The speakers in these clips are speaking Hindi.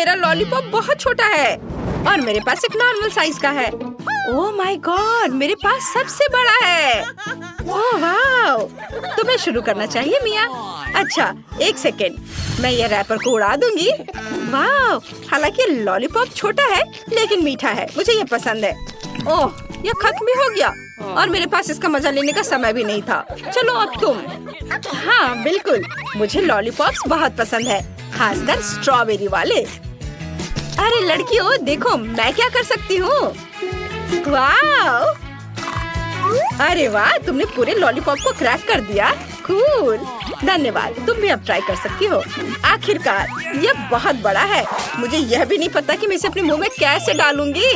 मेरा लॉलीपॉप बहुत छोटा है और मेरे पास एक नॉर्मल साइज का है। ओह माय गॉड, मेरे पास सबसे बड़ा है। ओह वाह, तुम्हें शुरू करना चाहिए मिया। अच्छा, एक सेकेंड, मैं ये रैपर को उड़ा दूंगी। वाह, हालांकि लॉलीपॉप छोटा है लेकिन मीठा है, मुझे ये पसंद है। ओह, ये खत्म भी हो गया और मेरे पास इसका मजा लेने का समय भी नहीं था। चलो अब तुम। हाँ बिल्कुल, मुझे लॉलीपॉप्स बहुत पसंद है, खासकर स्ट्रॉबेरी वाले। अरे लड़कियों, देखो मैं क्या कर सकती हूँ। वाह, अरे वाह, तुमने पूरे लॉलीपॉप को क्रैक कर दिया। कूल, धन्यवाद। तुम भी अब ट्राई कर सकती हो। आखिरकार, ये बहुत बड़ा है। मुझे यह भी नहीं पता कि मैं इसे अपने मुंह में कैसे डालूंगी।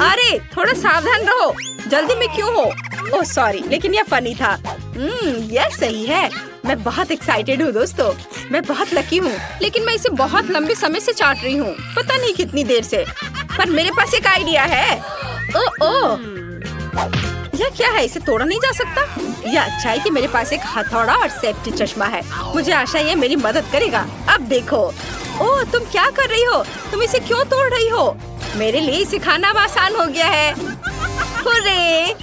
अरे थोड़ा सावधान रहो, जल्दी में क्यों हो? ओह सॉरी, लेकिन यह फनी था। यह सही है। मैं बहुत एक्साइटेड हूँ दोस्तों। मैं बहुत लकी हूँ, लेकिन मैं इसे बहुत लंबे समय से चाट रही हूँ, पता नहीं कितनी देर से। पर मेरे पास एक आइडिया है। ओह, यह क्या है? इसे तोड़ा नहीं जा सकता। यह अच्छा है कि मेरे पास एक हथौड़ा और सेफ्टी चश्मा है। मुझे आशा है यह मेरी मदद करेगा। अब देखो। ओह, तुम क्या कर रही हो? तुम इसे क्यों तोड़ रही हो? मेरे लिए इसे खाना आसान हो गया है। हुर्रे!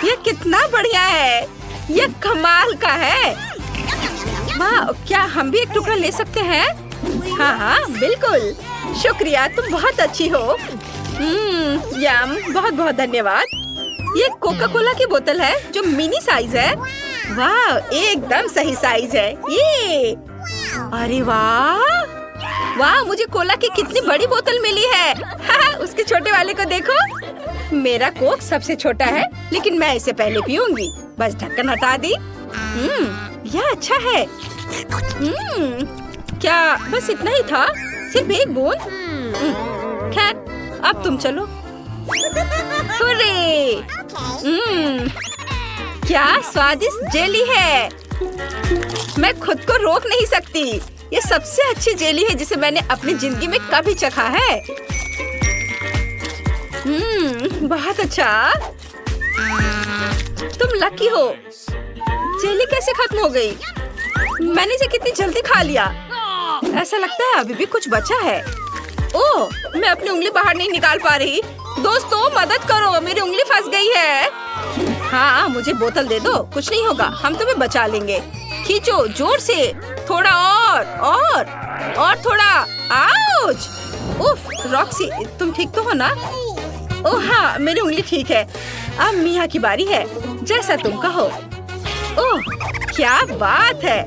यह कितना बढ़िया है। यह कमाल का है। वाह, क्या हम भी एक टुकड़ा ले सकते हैं? हाँ हाँ बिल्कुल, शुक्रिया, तुम बहुत अच्छी हो। यम, बहुत बहुत धन्यवाद। ये कोका कोला की बोतल है जो मिनी साइज है। वाह, एकदम सही साइज है ये। अरे वाह वाह, मुझे कोला की कितनी बड़ी बोतल मिली है। हाँ, उसके छोटे वाले को देखो। मेरा कोक सबसे छोटा है, लेकिन मैं इसे पहले पीऊंगी। बस ढक्कन हटा दी। यह अच्छा है। क्या बस इतना ही था? सिर्फ एक बूंद? खैर, अब तुम चलो। हुर्रे! क्या स्वादिष्ट जेली है। मैं खुद को रोक नहीं सकती। ये सबसे अच्छी जेली है जिसे मैंने अपनी जिंदगी में कभी चखा है। बहुत अच्छा। तुम लकी हो। जेली कैसे खत्म हो गई? मैंने इसे कितनी जल्दी खा लिया। ऐसा लगता है अभी भी कुछ बचा है। ओह, मैं अपनी उंगली बाहर नहीं निकाल पा रही। दोस्तों मदद करो, मेरी उंगली फंस गई है। हाँ, मुझे बोतल दे दो, कुछ नहीं होगा, हम तुम्हें बचा लेंगे। खींचो जोर से, थोड़ा और थोड़ा। आउच! उफ, रॉक्सी, तुम ठीक तो हो ना? ओह हाँ, मेरी उंगली ठीक है। अब मिया की बारी है, जैसा तुम कहो। ओह, क्या बात है।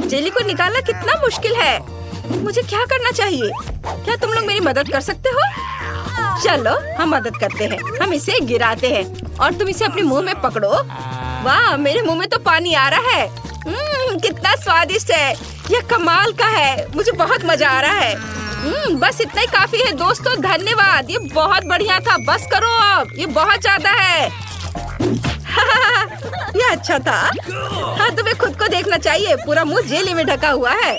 जेली को निकालना कितना मुश्किल है। मुझे क्या करना चाहिए? क्या तुम लोग मेरी मदद कर सकते हो? चलो हम मदद करते हैं। हम इसे गिराते हैं और तुम इसे अपने मुंह में पकड़ो। वाह, मेरे मुंह में तो पानी आ रहा है। कितना स्वादिष्ट है। यह कमाल का है। मुझे बहुत मजा आ रहा है। बस इतना ही काफी है दोस्तों, धन्यवाद। ये बहुत बढ़िया था। बस करो अब, ये बहुत ज्यादा है। ये अच्छा था। हाँ, तुम्हें खुद को देखना चाहिए, पूरा मुंह जेली में ढका हुआ है।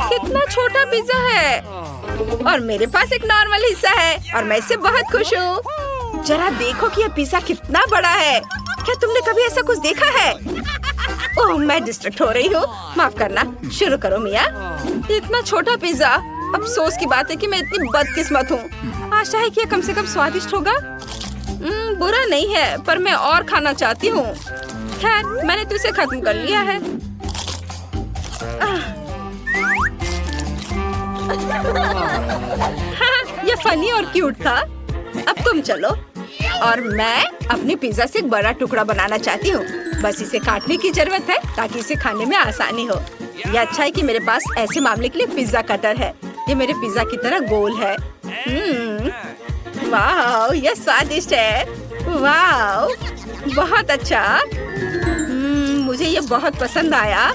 कितना छोटा पिज्जा है और मेरे पास एक नॉर्मल हिस्सा है और मैं इससे बहुत खुश हूँ। जरा देखो कि यह पिज्जा कितना बड़ा है। क्या तुमने कभी ऐसा कुछ देखा है? ओह, मैं डिस्ट्रैक्ट हो रही हूँ, माफ करना। शुरू करो मिया। इतना छोटा पिज्जा। अफसोस की बात है कि मैं इतनी बदकिस्मत हूँ। आशा है कि यह कम से कम स्वादिष्ट होगा। बुरा नहीं है, पर मैं और खाना चाहती हूँ। खैर, मैंने तो इसे खत्म कर लिया है। हाँ, ये फनी और क्यूट था। अब तुम चलो। और मैं अपने पिज्जा से एक बड़ा टुकड़ा बनाना चाहती हूँ। बस इसे काटने की जरूरत है ताकि इसे खाने में आसानी हो। यह अच्छा है कि मेरे पास ऐसे मामले के लिए पिज्जा कटर है। ये मेरे पिज्जा की तरह गोल है। वाह, यह स्वादिष्ट है। वाह, बहुत अच्छा। मुझे ये बहुत पसंद आया।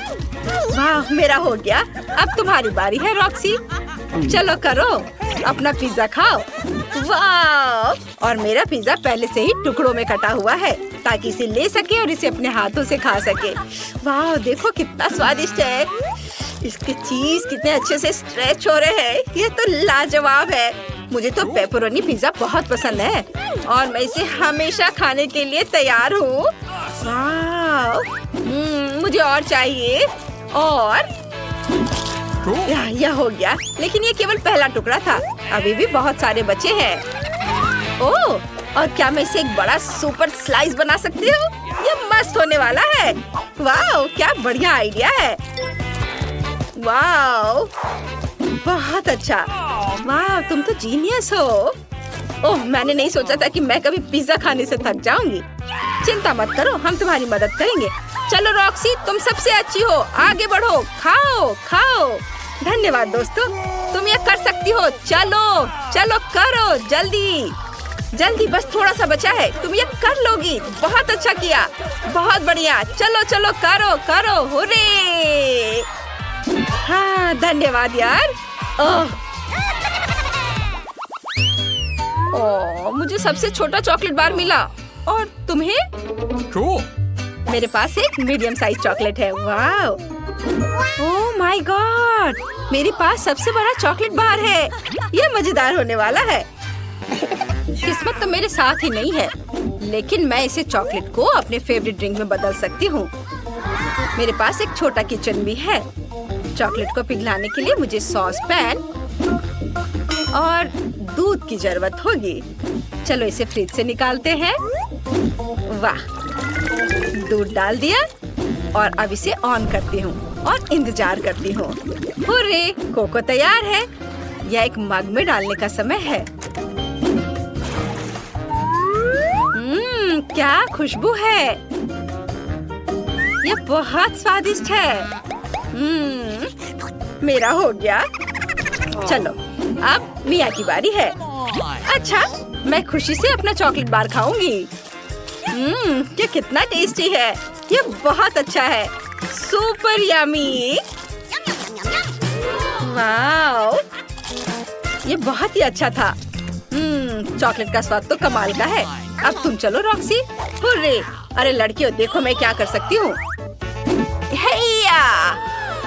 वाह, मेरा हो गया। अब तुम्हारी बारी है रॉक्सी। चलो करो, अपना पिज्जा खाओ। वाह, और मेरा पिज्जा पहले से ही टुकड़ों में कटा हुआ है ताकि इसे ले सके और इसे अपने हाथों से खा सके। वाह, देखो कितना स्वादिष्ट है। इसके चीज कितने अच्छे से स्ट्रेच हो रहे हैं। ये तो लाजवाब है। मुझे तो पेपरोनी पिज्जा बहुत पसंद है और मैं इसे हमेशा खाने के लिए तैयार हूँ। वाह, मुझे और चाहिए। और यह हो गया, लेकिन ये केवल पहला टुकड़ा था। अभी भी बहुत सारे बचे हैं। ओह, और क्या मैं इसे एक बड़ा सुपर स्लाइस बना सकती हूँ? ये मस्त होने वाला है। वाह, क्या बढ़िया आइडिया है। वाह, बहुत अच्छा। वाह, तुम तो जीनियस हो। ओह, मैंने नहीं सोचा था कि मैं कभी पिज्जा खाने से थक जाऊंगी। चिंता मत करो, हम तुम्हारी मदद करेंगे। चलो रॉक्सी, तुम सबसे अच्छी हो, आगे बढ़ो, खाओ खाओ। धन्यवाद दोस्तों, तुम ये कर सकती हो। चलो चलो करो, जल्दी जल्दी, बस थोड़ा सा बचा है, तुम ये कर लोगी। बहुत अच्छा किया, बहुत बढ़िया। चलो चलो करो करो, हुर्रे। हाँ, धन्यवाद यार। ओह, मुझे सबसे छोटा चॉकलेट बार मिला। और तुम्हें? मेरे पास एक मीडियम साइज चॉकलेट है। वाह, ओह माय गॉड, मेरे पास सबसे बड़ा चॉकलेट बार है। ये मजेदार होने वाला है। किस्मत तो मेरे साथ ही नहीं है, लेकिन मैं इसे चॉकलेट को अपने फेवरेट ड्रिंक में बदल सकती हूँ। मेरे पास एक छोटा किचन भी है। चॉकलेट को पिघलाने के लिए मुझे सॉस पैन और दूध की जरूरत होगी। चलो इसे फ्रिज से निकालते हैं। वाह, दूध डाल दिया और अब इसे ऑन करती हूँ और इंतजार करती हूँ। हुर्रे, कोको तैयार है। यह एक मग में डालने का समय है। क्या खुशबू है। यह बहुत स्वादिष्ट है। मेरा हो गया। चलो, अब मिया की बारी है। अच्छा, मैं खुशी से अपना चॉकलेट बार खाऊंगी। ये कितना टेस्टी है। ये बहुत अच्छा है, सुपर यमी। वाओ, ये बहुत ही अच्छा था। चॉकलेट का स्वाद तो कमाल का है। अब तुम चलो रॉक्सी। हुर्रे, अरे लड़कियों, देखो मैं क्या कर सकती हूँ।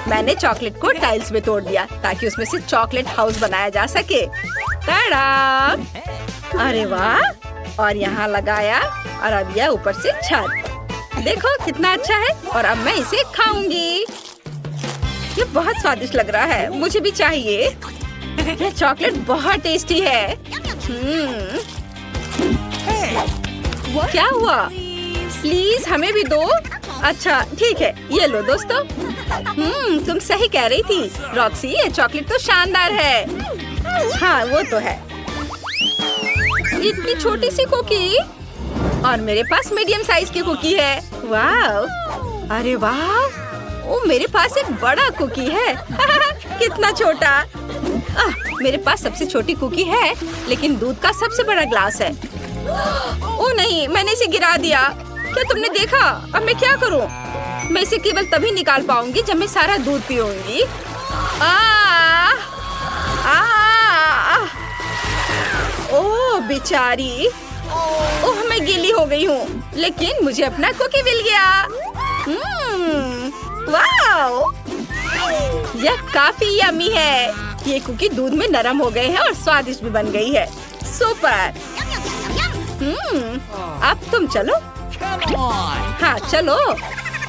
मैंने चॉकलेट को टाइल्स में तोड़ दिया ताकि उसमें से चॉकलेट हाउस बनाया जा सके। टाडा! अरे वाह, और यहाँ लगाया और अब यह ऊपर से छत। देखो कितना अच्छा है। और अब मैं इसे खाऊंगी। ये बहुत स्वादिष्ट लग रहा है, मुझे भी चाहिए। यह चॉकलेट बहुत टेस्टी है। क्या हुआ? प्लीज हमें भी दो। अच्छा ठीक है, ये लो दोस्तों। तुम सही कह रही थी रॉक्सी, ये चॉकलेट तो शानदार है। हाँ वो तो है। इतनी छोटी सी कुकी, और मेरे पास मीडियम साइज की कुकी है। वाह, अरे वाह, ओ मेरे पास एक बड़ा कुकी है। कितना छोटा। मेरे पास सबसे छोटी कुकी है, लेकिन दूध का सबसे बड़ा ग्लास है। ओ नहीं, मैंने इसे गिरा दिया। क्या तुमने देखा? अब मैं क्या करूं? मैं इसे केवल तभी निकाल पाऊंगी जब मैं सारा दूध पीऊंगी। ओह बेचारी, ओह मैं गीली हो गई हूँ, लेकिन मुझे अपना कुकी मिल गया। वाओ, यह काफी यम्मी है। ये कुकी दूध में नरम हो गए हैं और स्वादिष्ट भी बन गई है। सुपर। अब तुम चलो। हाँ चलो,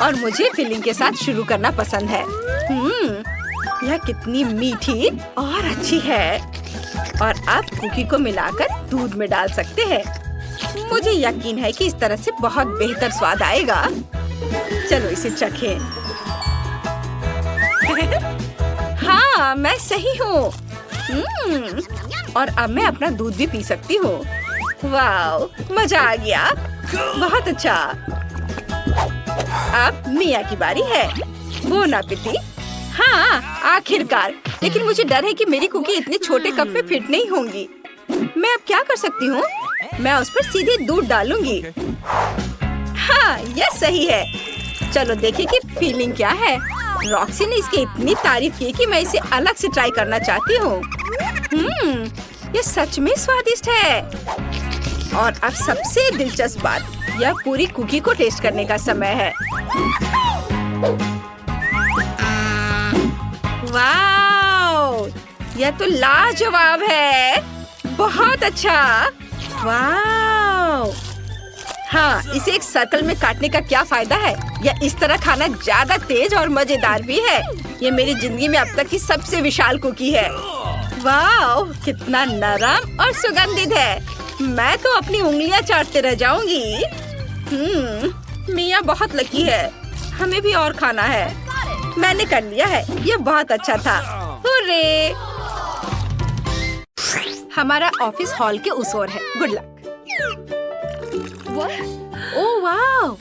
और मुझे फिलिंग के साथ शुरू करना पसंद है। यह कितनी मीठी और अच्छी है। और अब कुकी को मिलाकर दूध में डाल सकते हैं। मुझे यकीन है कि इस तरह से बहुत बेहतर स्वाद आएगा। चलो इसे चखें। हाँ मैं सही हूँ। और अब मैं अपना दूध भी पी सकती हूँ। वाओ, मजा आ गया। बहुत अच्छा। अब मिया की बारी है। बोन एपेटी। हाँ आखिरकार, लेकिन मुझे डर है कि मेरी कुकी इतने छोटे कप में फिट नहीं होंगी। मैं अब क्या कर सकती हूँ? मैं उस पर सीधे दूध डालूंगी। हाँ यह सही है। चलो देखिए कि फीलिंग क्या है। रॉक्सी ने इसकी इतनी तारीफ की कि मैं इसे अलग से ट्राई करना चाहती हूँ। यह सच में स्वादिष्ट है। और अब सबसे दिलचस्प बात, यह पूरी कुकी को टेस्ट करने का समय है। वाओ, यह तो लाजवाब है। बहुत अच्छा। वाओ, हाँ, इसे एक सर्कल में काटने का क्या फायदा है? या इस तरह खाना ज्यादा तेज और मजेदार भी है। ये मेरी जिंदगी में अब तक की सबसे विशाल कुकी है। वाह, कितना नरम और सुगंधित है। मैं तो अपनी उंगलियां चाटते रह जाऊंगी। मिया बहुत लकी है। हमें भी और खाना है। मैंने कर लिया है। ये बहुत अच्छा था। हुर्रे! हमारा ऑफिस हॉल के उस ओर है। Good luck. ओह वाह!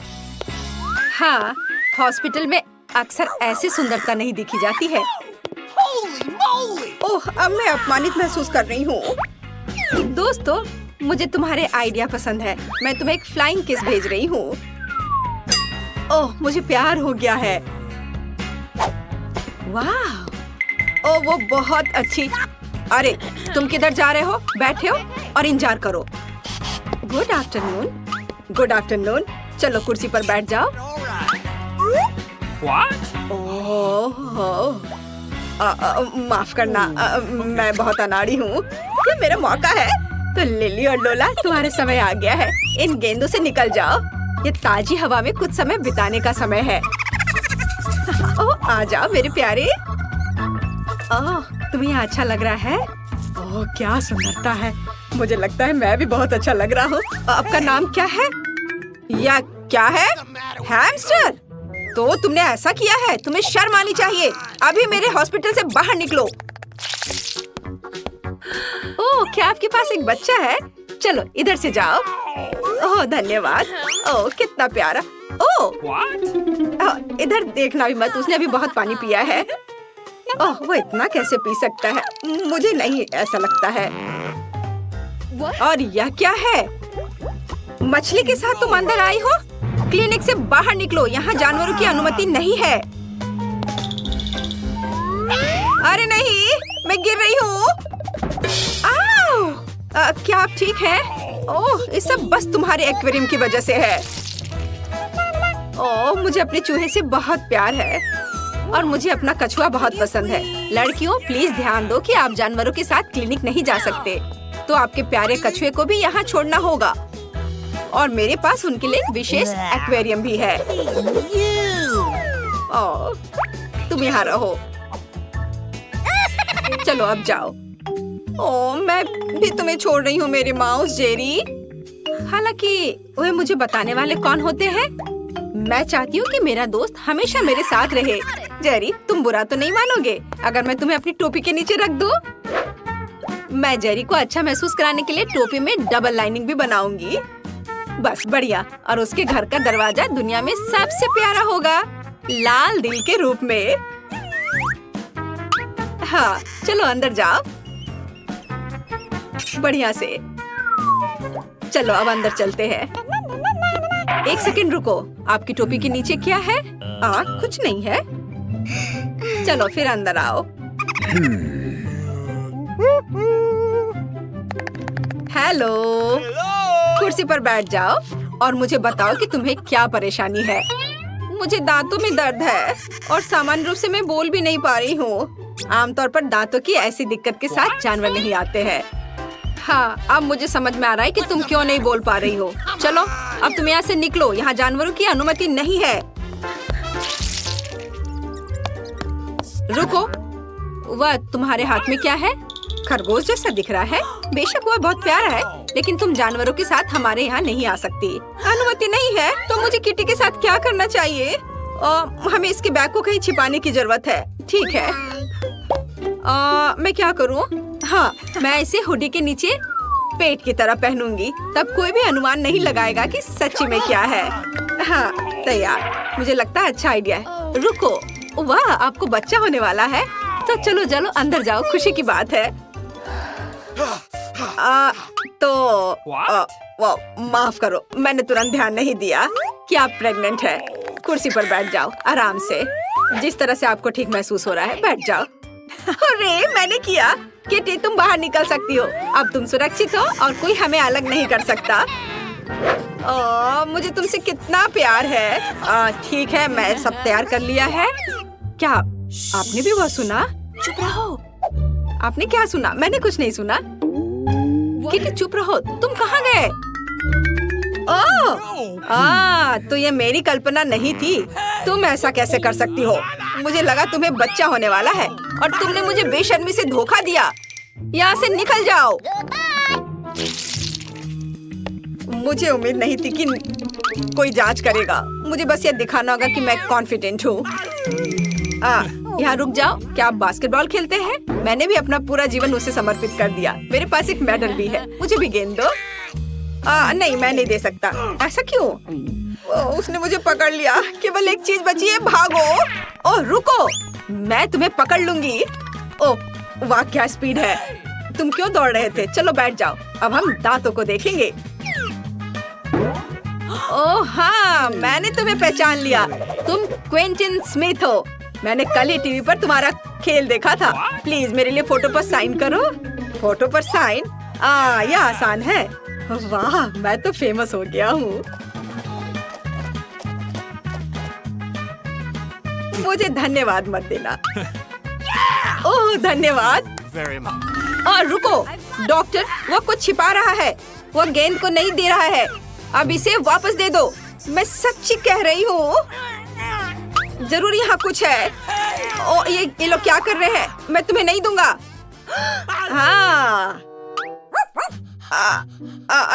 हाँ, हॉस्पिटल में अक्सर ऐसी सुंदरता नहीं देखी जाती है। ओह, अब मैं अपमानित महसूस कर रही हूँ। दोस्तों, मुझे तुम्हारे आइडिया पसंद है। मैं तुम्हें एक फ्लाइंग किस भेज रही हूँ। ओह, मुझे प्यार हो गया है। वाह! ओह, वो बहुत अच्छी। अरे, तुम किधर जा रहे हो? बैठे हो और इंतजार करो। Good afternoon. Good afternoon. चलो कुर्सी पर बैठ जाओ। ओह, माफ करना, मैं बहुत अनाड़ी हूँ। ये मेरा मौका है। तो लिली और लोला, तुम्हारा समय आ गया है। इन गेंदों से निकल जाओ। ये ताजी हवा में कुछ समय बिताने का समय है। ओह, आ जाओ मेरे प्यारे। ओह, तुम्हें अच्छा लग रहा है? ओह, क्या सुंदरता है। मुझे लगता है मैं भी बहुत अच्छा लग रहा हूँ। आपका नाम क्या है? या क्या है? हैमस्टर? तो तुमने ऐसा किया है? तुम्हें शर्म आनी चाहिए। अभी मेरे हॉस्पिटल से बाहर निकलो। ओह, क्या आपके पास एक बच्चा है? चलो इधर से जाओ। ओह, धन्यवाद। ओह, कितना प्यारा। ओह, इधर देखना भी मत। उसने अभी बहुत पानी पिया है। ओह, वो इतना कैसे पी सकता है? मुझे नहीं ऐसा लगता है। और यह क्या है? मछली के साथ तुम अंदर आई हो? क्लिनिक से बाहर निकलो। यहाँ जानवरों की अनुमति नहीं है। अरे नहीं, मैं गिर रही हूँ। क्या आप ठीक हैं? ओह, ये सब बस तुम्हारे एक्वेरियम की वजह से है। ओह, मुझे अपने चूहे से बहुत प्यार है और मुझे अपना कछुआ बहुत पसंद है। लड़कियों, प्लीज ध्यान दो कि आप जानवरों के साथ क्लिनिक नहीं जा सकते। तो आपके प्यारे कछुए को भी यहाँ छोड़ना होगा। और मेरे पास उनके लिए एक विशेष एक्वेरियम भी है। ओह, तुम यहाँ रहो। चलो अब जाओ। ओह, मैं भी तुम्हें छोड़ रही हूँ मेरे माउस जेरी। हालांकि वह मुझे बताने वाले कौन होते हैं? मैं चाहती हूँ कि मेरा दोस्त हमेशा मेरे साथ रहे। जेरी, तुम बुरा तो नहीं मानोगे अगर मैं तुम्हें अपनी टोपी के नीचे रख दूँ? मैं जेरी को अच्छा महसूस कराने के लिए टोपी में डबल लाइनिंग भी बनाऊंगी। बस बढ़िया। और उसके घर का दरवाजा दुनिया में सबसे प्यारा होगा, लाल दिल के रूप में। हाँ, चलो अंदर जाओ। बढ़िया से। चलो अब अंदर चलते हैं। एक सेकंड रुको। आपकी टोपी के नीचे क्या है? कुछ नहीं है। चलो फिर अंदर आओ। हेलो। कुर्सी पर बैठ जाओ और मुझे बताओ कि तुम्हें क्या परेशानी है। मुझे दांतों में दर्द है और सामान्य रूप से मैं बोल भी नहीं पा रही हूँ। आमतौर पर दांतों की ऐसी दिक्कत के साथ जानवर नहीं आते हैं। हाँ, अब मुझे समझ में आ रहा है कि तुम क्यों नहीं बोल पा रही हो। चलो अब तुम यहाँ से निकलो। यहाँ जानवरों की अनुमति नहीं है। रुको, वह तुम्हारे हाथ में क्या है? खरगोश जैसा दिख रहा है। बेशक वह बहुत प्यारा है, लेकिन तुम जानवरों के साथ हमारे यहाँ नहीं आ सकती। अनुमति नहीं है तो मुझे किटी के साथ क्या करना चाहिए? हमें इसके बैग को कहीं छिपाने की जरूरत है। ठीक है। मैं क्या करूँ? हाँ, मैं इसे हुडी के नीचे पेट की तरह पहनूंगी। तब कोई भी अनुमान नहीं लगाएगा कि सच्ची में क्या है। हाँ, तैयार। मुझे लगता है अच्छा आइडिया है। रुको, वाह, आपको बच्चा होने वाला है। तो चलो चलो अंदर जाओ, खुशी की बात है। माफ करो, मैंने तुरंत ध्यान नहीं दिया कि आप प्रेग्नेंट है। कुर्सी पर बैठ जाओ आराम से। जिस तरह से आपको ठीक महसूस हो रहा है, बैठ जाओ। अरे मैंने किया। किटी, तुम बाहर निकल सकती हो। अब तुम सुरक्षित हो और कोई हमें अलग नहीं कर सकता। मुझे तुमसे कितना प्यार है। ठीक है, मैं सब तैयार कर लिया है। क्या आपने भी वो सुना? चुप रहो। आपने क्या सुना? मैंने कुछ नहीं सुना। किटी चुप रहो। तुम कहाँ गए? तो ये मेरी कल्पना नहीं थी। तुम ऐसा कैसे कर सकती हो? मुझे लगा तुम्हें बच्चा होने वाला है और तुमने मुझे बेशर्मी से धोखा दिया। यहाँ से निकल जाओ। मुझे उम्मीद नहीं थी कि कोई जांच करेगा। मुझे बस ये दिखाना होगा कि मैं कॉन्फिडेंट हूँ। यहाँ रुक जाओ। क्या आप बास्केटबॉल खेलते हैं? मैंने भी अपना पूरा जीवन उसे समर्पित कर दिया। मेरे पास एक मेडल भी है। मुझे भी गेंद दो। नहीं, मैं नहीं दे सकता। ऐसा क्यों? उसने मुझे पकड़ लिया। केवल एक चीज बची है, भागो। ओह रुको, मैं तुम्हें पकड़ लूंगी। ओह वाह, क्या स्पीड है। तुम क्यों दौड़ रहे थे? चलो बैठ जाओ। अब हम दांतों को देखेंगे। ओह हाँ, मैंने तुम्हें पहचान लिया। तुम क्विंटन स्मिथ हो। मैंने कल ही टीवी पर तुम्हारा खेल देखा था। प्लीज मेरे लिए फोटो पर साइन करो। फोटो पर साइन? यह आसान है। वाह, मैं तो फेमस हो गया हूँ। मुझे धन्यवाद मत देना। ओह धन्यवाद। और रुको डॉक्टर, वो कुछ छिपा रहा है। वो गेंद को नहीं दे रहा है। अब इसे वापस दे दो। मैं सच्ची कह रही हूँ। जरूर यहाँ कुछ है। ओ ये लोग क्या कर रहे हैं? मैं तुम्हें नहीं दूंगा। हाँ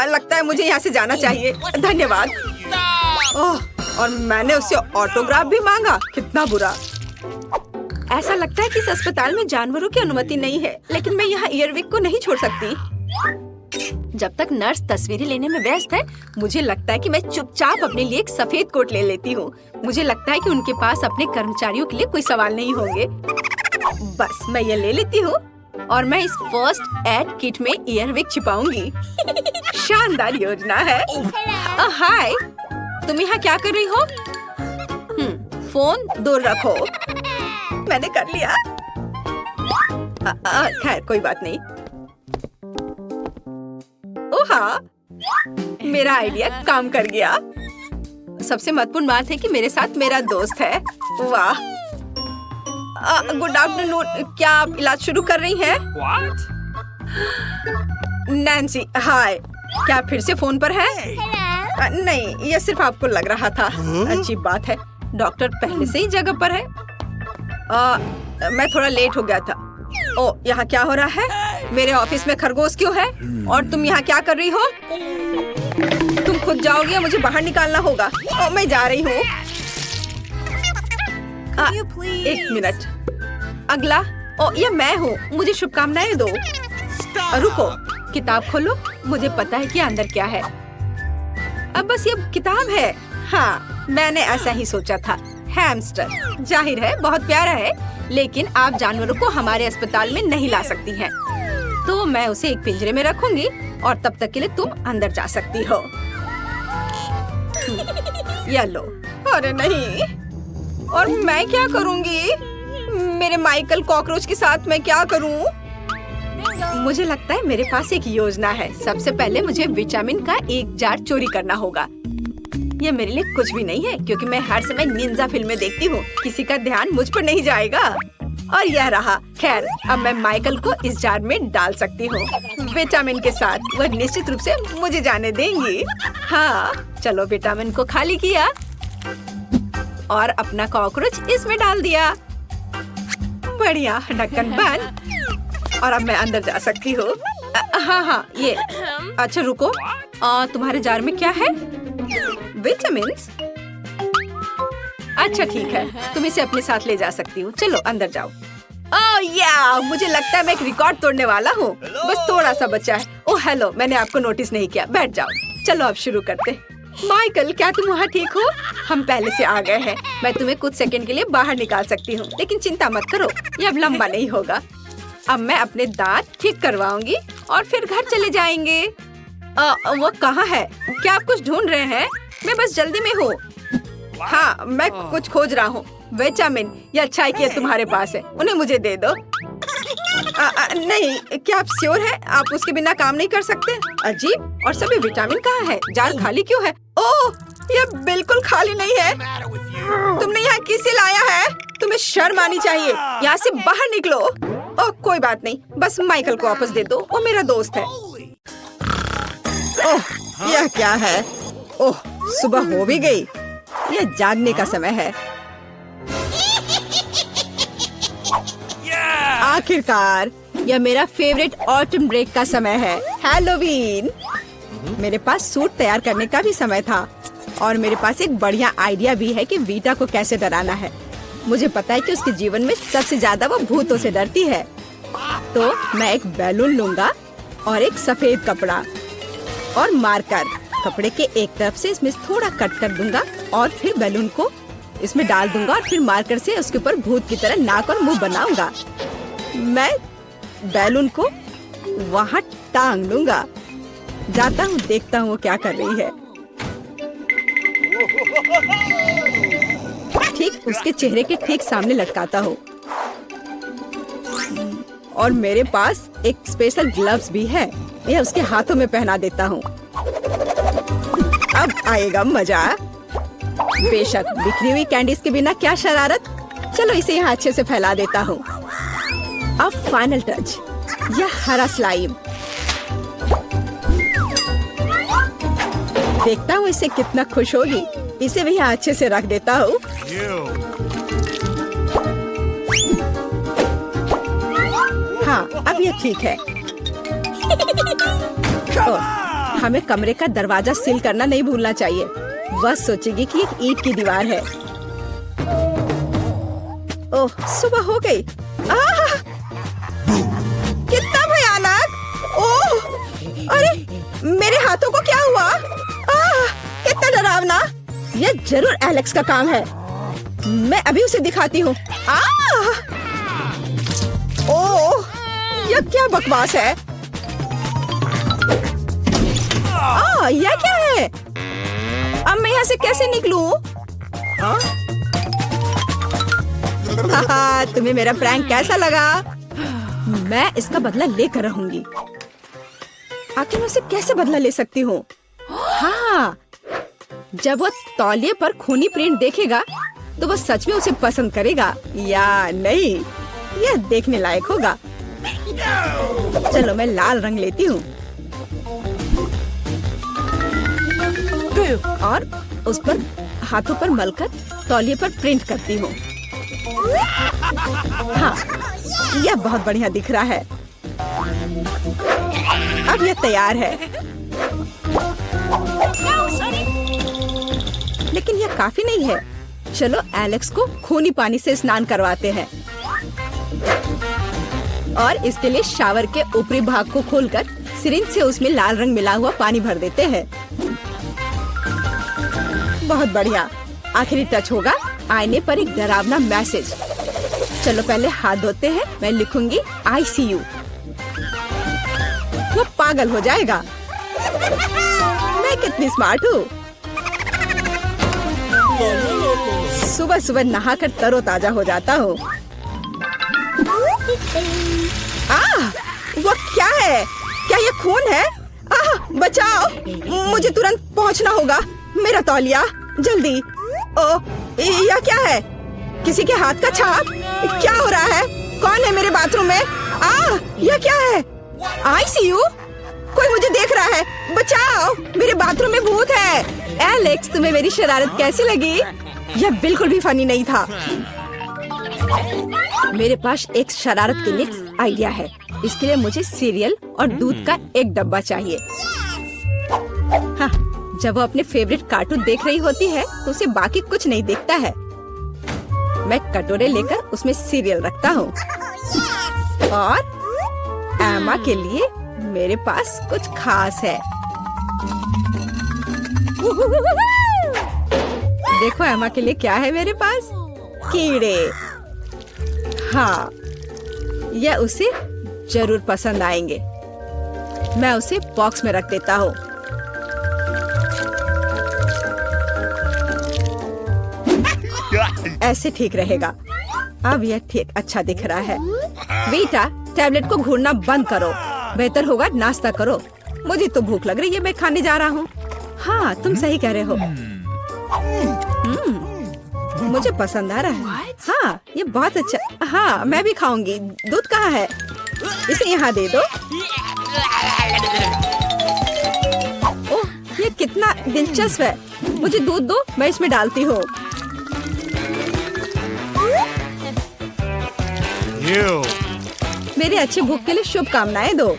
लगता है मुझे यहाँ से जाना चाहिए। धन्यवाद। ओह, और मैंने उससे ऑटोग्राफ भी मांगा। कितना बुरा। ऐसा लगता है कि इस अस्पताल में जानवरों की अनुमति नहीं है, लेकिन मैं यहाँ ईयरविक को नहीं छोड़ सकती। जब तक नर्स तस्वीरें लेने में व्यस्त है, मुझे लगता है कि मैं चुपचाप अपने लिए एक सफेद कोट ले लेती हूँ। मुझे लगता है कि उनके पास अपने कर्मचारियों के लिए कोई सवाल नहीं होंगे। बस मैं ये ले लेती हूँ और मैं इस फर्स्ट एड किट में ईयरविक छिपाऊंगी। शानदार योजना है। हाय, तुम यहाँ क्या कर रही हो? फोन दूर रखो। मैंने कर लिया। खैर कोई बात नहीं। ओह हाँ, मेरा आइडिया काम कर गया। सबसे महत्वपूर्ण बात है कि मेरे साथ मेरा दोस्त है। वाह। Good afternoon. क्या आप इलाज शुरू कर रही हैं? नैन्सी, हाय। क्या फिर से फोन पर है? नहीं, यह सिर्फ आपको लग रहा था। अच्छी बात है, डॉक्टर पहले से ही जगह पर है। मैं थोड़ा लेट हो गया था। ओ, यहाँ क्या हो रहा है? मेरे ऑफिस में खरगोश क्यों है? और तुम यहाँ क्या कर रही हो? तुम खुद जाओगी या मुझे बाहर निकालना होगा? ओ, मैं जा रही हूँ। एक मिनट। अगला। ओ, ये मैं हूँ। मुझे शुभकामनाएं दो। रुको, किताब खोलो। मुझे पता है कि अंदर क्या है। अब बस ये किताब है। हाँ, मैंने ऐसा ही सोचा था। हैमस्टर, जाहिर है बहुत प्यारा है, लेकिन आप जानवरों को हमारे अस्पताल में नहीं ला सकती हैं। तो मैं उसे एक पिंजरे में रखूंगी और तब तक के लिए तुम अंदर जा सकती हो। ये लो। अरे नहीं, और मैं क्या करूंगी? मेरे माइकल कॉकरोच के साथ मैं क्या करूं? मुझे लगता है मेरे पास एक योजना है। सबसे पहले मुझे विटामिन का एक जार चोरी करना होगा। ये मेरे लिए कुछ भी नहीं है, क्योंकि मैं हर समय निंजा फिल्में देखती हूँ। किसी का ध्यान मुझ पर नहीं जाएगा। और यह रहा। खैर, अब मैं माइकल को इस जार में डाल सकती हूँ विटामिन के साथ। वह निश्चित रूप से मुझे जाने देंगी। हाँ, चलो विटामिन को खाली किया और अपना कॉकरोच इसमें डाल दिया। बढ़िया, ढक्कन बंद। और अब मैं अंदर जा सकती हूँ। हाँ, ये। अच्छा रुको, तुम्हारे जार में क्या है? विटामिन्स? अच्छा ठीक है, तुम इसे अपने साथ ले जा सकती हो। चलो अंदर जाओ। ओह या, मुझे लगता है मैं एक रिकॉर्ड तोड़ने वाला हूँ। बस थोड़ा सा बचा है। ओह हेलो, मैंने आपको नोटिस नहीं किया। बैठ जाओ। चलो अब शुरू करते हैं। माइकल, क्या तुम वहाँ ठीक हो? हम पहले से आ गए हैं। मैं तुम्हें कुछ सेकंड के लिए बाहर निकाल सकती हूँ, लेकिन चिंता मत करो, ये अब लंबा नहीं होगा। अब मैं अपने दांत ठीक करवाऊंगी और फिर घर चले जाएंगे। वो कहाँ है? क्या आप कुछ ढूंढ रहे हैं? मैं बस जल्दी में हूँ। हाँ, मैं कुछ खोज रहा हूँ। विटामिन, ये अच्छाई की तुम्हारे पास है, उन्हें मुझे दे दो। नहीं, क्या आप श्योर हैं? आप उसके बिना काम नहीं कर सकते? अजीब, और सभी विटामिन कहाँ है? जार खाली क्यों है? ओह, ये बिल्कुल खाली नहीं है। तुमने यहाँ किसे लाया है? तुम्हें शर्म आनी चाहिए। यहाँ से बाहर निकलो। ओह, कोई बात नहीं, बस माइकल को वापस दे दो, वो मेरा दोस्त है। ओह, यह क्या है? ओह, सुबह हो भी गई। यह जागने का समय है। आखिरकार यह मेरा फेवरेट ऑटम ब्रेक का समय है, हैलोवीन। मेरे पास सूट तैयार करने का भी समय था और मेरे पास एक बढ़िया आइडिया भी है कि वीटा को कैसे डराना है। मुझे पता है कि उसके जीवन में सबसे ज्यादा वो भूतों से डरती है। तो मैं एक बैलून लूंगा और एक सफेद कपड़ा और मार्कर। कपड़े के एक तरफ से इसमें थोड़ा कट कर दूंगा और फिर बैलून को इसमें डाल दूंगा और फिर मार्कर से उसके ऊपर भूत की तरह नाक और मुंह बनाऊंगा। मैं बैलून को वहाँ टांग लूंगा। जाता हूँ, देखता हूँ वो क्या कर रही है। ठीक उसके चेहरे के ठीक सामने लटकाता हूँ और मेरे पास एक स्पेशल ग्लव्स भी है। यह उसके हाथों में पहना देता हूँ। अब आएगा मजा। बेशक बिखरी हुई कैंडीज के बिना क्या शरारत। चलो इसे यहाँ अच्छे से फैला देता हूँ। अब फाइनल टच, यह हरा स्लाइम। देखता हूँ इसे कितना खुश होगी। इसे भी यहाँ अच्छे से रख देता हूँ। हाँ, अब ये ठीक है। हमें कमरे का दरवाजा सील करना नहीं भूलना चाहिए। वह सोचेगी कि एक ईंट की दीवार है। ओह, सुबह हो गई। कितना भयानक! ओह, अरे मेरे हाथों को क्या हुआ? कितना डरावना! यह जरूर एलेक्स का काम है। मैं अभी उसे दिखाती हूँ। ओह, यह क्या बकवास है? यह क्या है? अब मैं यहाँ से कैसे निकलूं? तुम्हें मेरा प्रैंक कैसा लगा? मैं इसका बदला लेकर रहूंगी। आखिर मैं उसे कैसे बदला ले सकती हूँ? हाँ, जब वो तौलिए पर खूनी प्रिंट देखेगा तो वो सच में उसे पसंद करेगा या नहीं, यह देखने लायक होगा। चलो मैं लाल रंग लेती हूँ और उस पर हाथों पर मलकर तौलिए पर प्रिंट करती हूँ। हाँ, यह बहुत बढ़िया दिख रहा है। अब यह तैयार है। लेकिन यह काफी नहीं है। चलो एलेक्स को खूनी पानी से स्नान करवाते हैं और इसके लिए शावर के ऊपरी भाग को खोलकर सिरिंज से उसमें लाल रंग मिला हुआ पानी भर देते हैं। बहुत बढ़िया। आखिरी टच होगा आईने पर एक डरावना मैसेज। चलो पहले हाथ धोते हैं। मैं लिखूंगी ICU। वो पागल हो जाएगा। मैं कितनी स्मार्ट हूँ। सुबह सुबह नहाकर तरोताजा हो जाता हूँ। वो क्या है? क्या ये खून है? बचाओ, मुझे तुरंत पहुँचना होगा। मेरा तौलिया, जल्दी। यह क्या है? किसी के हाथ का छाप? क्या हो रहा है? कौन है मेरे बाथरूम में? यह क्या है? ICU? कोई मुझे देख रहा है। बचाओ, मेरे बाथरूम में भूत है। एलेक्स, तुम्हें मेरी शरारत कैसी लगी? यह बिल्कुल भी फनी नहीं था। मेरे पास एक शरारत के लिए आइडिया है। इसके लिए मुझे सीरियल और दूध का एक डब्बा चाहिए। हाँ, जब वो अपने फेवरेट कार्टून देख रही होती है तो उसे बाकी कुछ नहीं दिखता है। मैं कटोरे लेकर उसमें सीरियल रखता हूँ और एमा के लिए मेरे पास कुछ खास है। देखो एमा के लिए क्या है मेरे पास? कीड़े। हाँ, यह उसे जरूर पसंद आएंगे। मैं उसे बॉक्स में रख देता हूँ। ऐसे ठीक रहेगा। अब यह ठीक अच्छा दिख रहा है। बेटा, टैबलेट को घूरना बंद करो। बेहतर होगा नाश्ता करो। मुझे तो भूख लग रही है। मैं खाने जा रहा हूँ। हाँ, तुम सही कह रहे हो। मुझे पसंद आ रहा है। हाँ, ये बहुत अच्छा। हाँ, मैं भी खाऊंगी। दूध कहाँ है? इसे यहाँ दे दो। ओह, ये कितना दिलचस्प है। मुझे दूध दो, मैं इसमें डालती हूँ। मेरे अच्छे भूख के लिए शुभकामनाएं दो।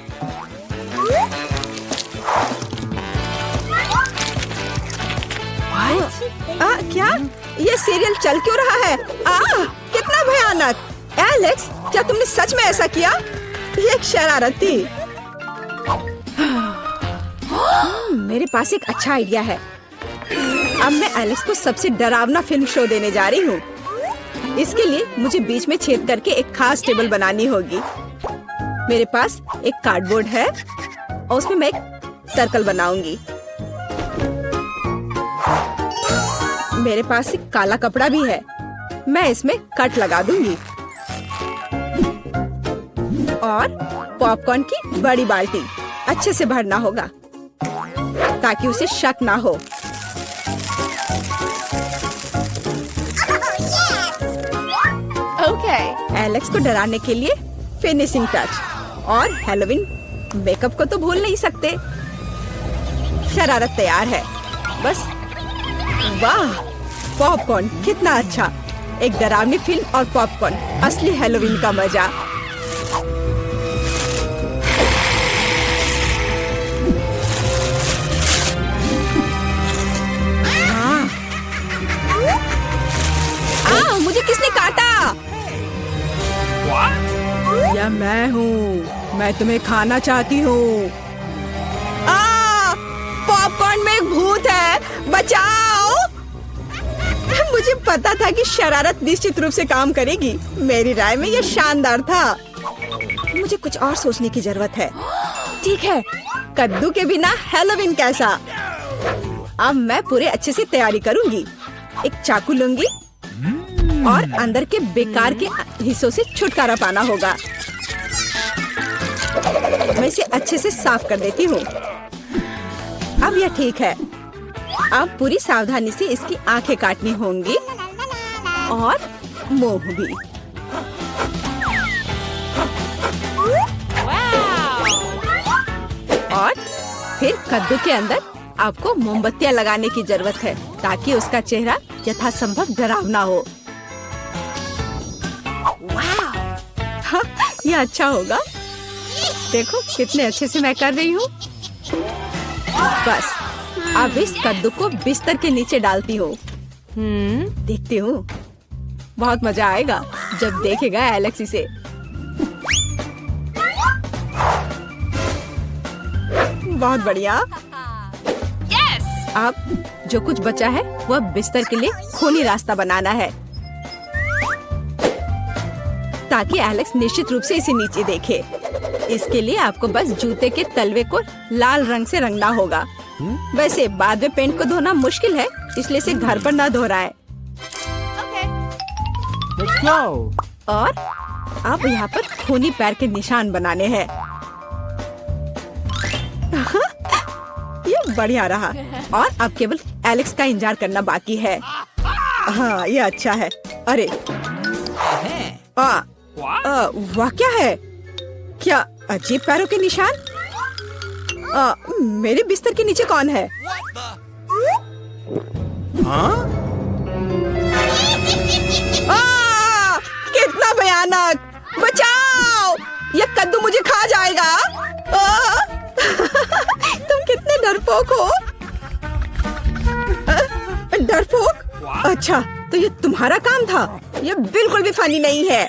क्या ये सीरियल चल क्यों रहा है? कितना भयानक। एलेक्स, क्या तुमने सच में ऐसा किया? ये एक शरारत थी। मेरे पास एक अच्छा आइडिया है। अब मैं एलेक्स को सबसे डरावना फिल्म शो देने जा रही हूँ। इसके लिए मुझे बीच में छेद करके एक खास टेबल बनानी होगी। मेरे पास एक कार्डबोर्ड है और उसमें मैं एक सर्कल बनाऊंगी। मेरे पास एक काला कपड़ा भी है। मैं इसमें कट लगा दूंगी और पॉपकॉर्न की बड़ी बाल्टी अच्छे से भरना होगा ताकि उसे शक ना हो। एलेक्स को डराने के लिए फिनिशिंग टच और हैलोवीन मेकअप को तो भूल नहीं सकते। शरारत तैयार है। बस वाह, पॉपकॉर्न कितना अच्छा। एक डरावनी फिल्म और पॉपकॉर्न, असली हैलोवीन का मजा। मुझे किसने काटा? या मैं हूँ, मैं तुम्हें खाना चाहती हूँ। पॉपकॉर्न में एक भूत है, बचाओ। मुझे पता था कि शरारत निश्चित रूप से काम करेगी। मेरी राय में यह शानदार था। मुझे कुछ और सोचने की जरूरत है। ठीक है, कद्दू के बिना हैलोवीन कैसा? अब मैं पूरे अच्छे से तैयारी करूंगी। एक चाकू लूंगी और अंदर के बेकार के हिस्सों से छुटकारा पाना होगा। मैं इसे अच्छे से साफ कर देती हूँ। अब यह ठीक है। अब पूरी सावधानी से इसकी आंखें काटनी होंगी और मुंह भी। और फिर कद्दू के अंदर आपको मोमबत्तियां लगाने की जरूरत है ताकि उसका चेहरा यथासंभव डरावना हो। हाँ, यह अच्छा होगा। देखो कितने अच्छे से मैं कर रही हूँ। बस अब इस कद्दू को बिस्तर के नीचे डालती हूँ। देखती हूँ, बहुत मजा आएगा जब देखेगा एलेक्स इसे। बहुत बढ़िया। अब जो कुछ बचा है वह बिस्तर के लिए खूनी रास्ता बनाना है ताकि एलेक्स निश्चित रूप से इसे नीचे देखे। इसके लिए आपको बस जूते के तलवे को लाल रंग से रंगना होगा। वैसे बाद में पेंट को धोना मुश्किल है, इसलिए इसे घर पर ना दोहराएं। Let's go. और अब यहाँ पर खूनी पैर के निशान बनाने हैं। ये बढ़िया रहा। और अब केवल एलेक्स का इंतजार करना बाकी है। हाँ, ये अच्छा है। अरे वाह, क्या है? क्या अजीब पैरों के निशान? मेरे बिस्तर के नीचे कौन है? कितना भयानक! बचाओ! यह कद्दू मुझे खा जाएगा। तुम कितने डरपोक हो। डरपोक? अच्छा, तो ये तुम्हारा काम था। यह बिल्कुल भी फनी नहीं है।